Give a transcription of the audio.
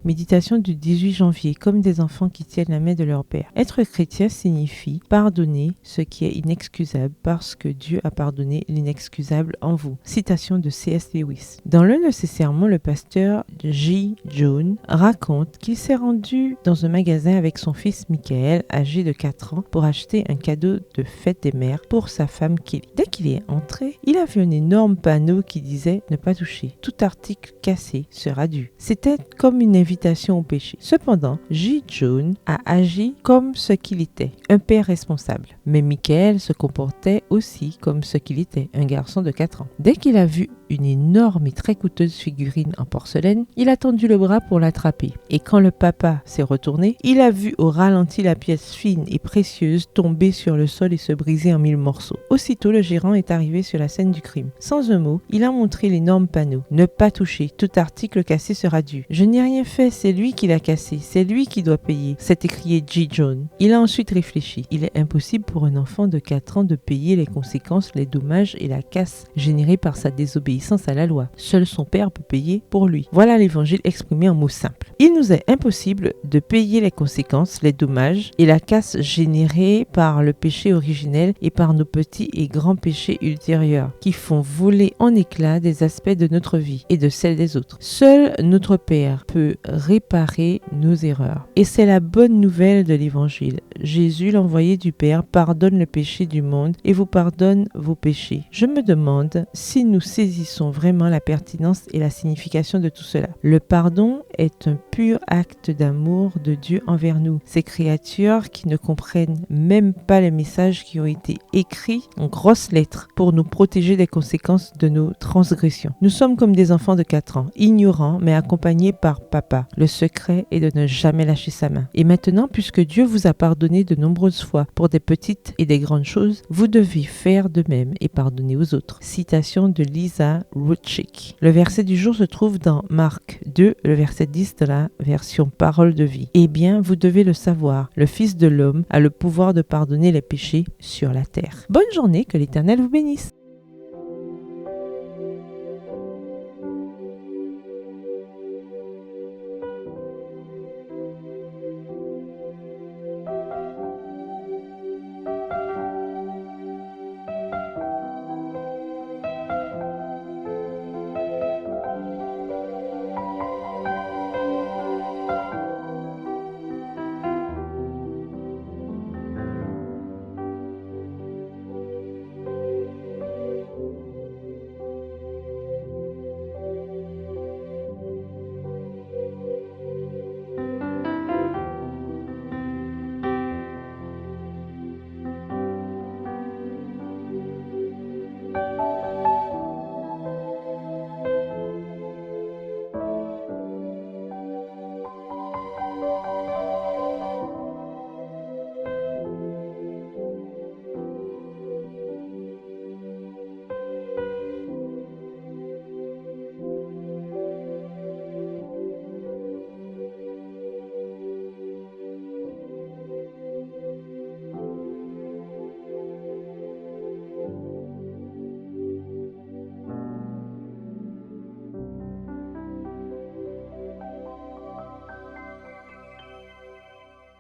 Méditation du 18 janvier, comme des enfants qui tiennent la main de leur Père. Être chrétien signifie pardonner ce qui est inexcusable parce que Dieu a pardonné l'inexcusable en vous. Citation de C.S. Lewis. Dans l'un de ses sermons, le pasteur J. Jones raconte qu'il s'est rendu dans un magasin avec son fils Michael, âgé de 4 ans, pour acheter un cadeau de fête des mères pour sa femme Kelly. Dès qu'il est entré, il a vu un énorme panneau qui disait « Ne pas toucher. Tout article cassé sera dû ». C'était comme une invitation au péché. Cependant, J. Jones a agi comme ce qu'il était, un père responsable. Mais Michael se comportait aussi comme ce qu'il était, un garçon de 4 ans. Dès qu'il a vu une énorme et très coûteuse figurine en porcelaine, il a tendu le bras pour l'attraper. Et quand le papa s'est retourné, il a vu au ralenti la pièce fine et précieuse tomber sur le sol et se briser en 1000 morceaux. Aussitôt, le gérant est arrivé sur la scène du crime. Sans un mot, il a montré l'énorme panneau. Ne pas toucher, tout article cassé sera dû. Je n'ai rien fait, c'est lui qui l'a cassé, c'est lui qui doit payer, s'est écrié J. Jones. Il a ensuite réfléchi. Il est impossible pour un enfant de 4 ans de payer les conséquences, les dommages et la casse générée par sa désobéissance à la loi. Seul son père peut payer pour lui. Voilà l'évangile exprimé en mots simples. Il nous est impossible de payer les conséquences, les dommages et la casse générée par le péché originel et par nos petits et grands péchés ultérieurs qui font voler en éclats des aspects de notre vie et de celle des autres. Seul notre Père peut réparer nos erreurs. Et c'est la bonne nouvelle de l'évangile. Jésus, l'envoyé du Père, pardonne le péché du monde et vous pardonne vos péchés. Je me demande si nous saisissons vraiment la pertinence et la signification de tout cela. Le pardon est un pur acte d'amour de Dieu envers nous, ces créatures qui ne comprennent même pas les messages qui ont été écrits en grosses lettres pour nous protéger des conséquences de nos transgressions. Nous sommes comme des enfants de 4 ans, ignorants mais accompagnés par papa. Le secret est de ne jamais lâcher sa main. Et maintenant, puisque Dieu vous a pardonné de nombreuses fois pour des petites et des grandes choses, vous devez faire de même et pardonner aux autres. Citation de Lisa Ruchik. Le verset du jour se trouve dans Marc 2, le verset 10 de la version Parole de vie. Eh bien, vous devez le savoir, le Fils de l'homme a le pouvoir de pardonner les péchés sur la terre. Bonne journée, que l'Éternel vous bénisse.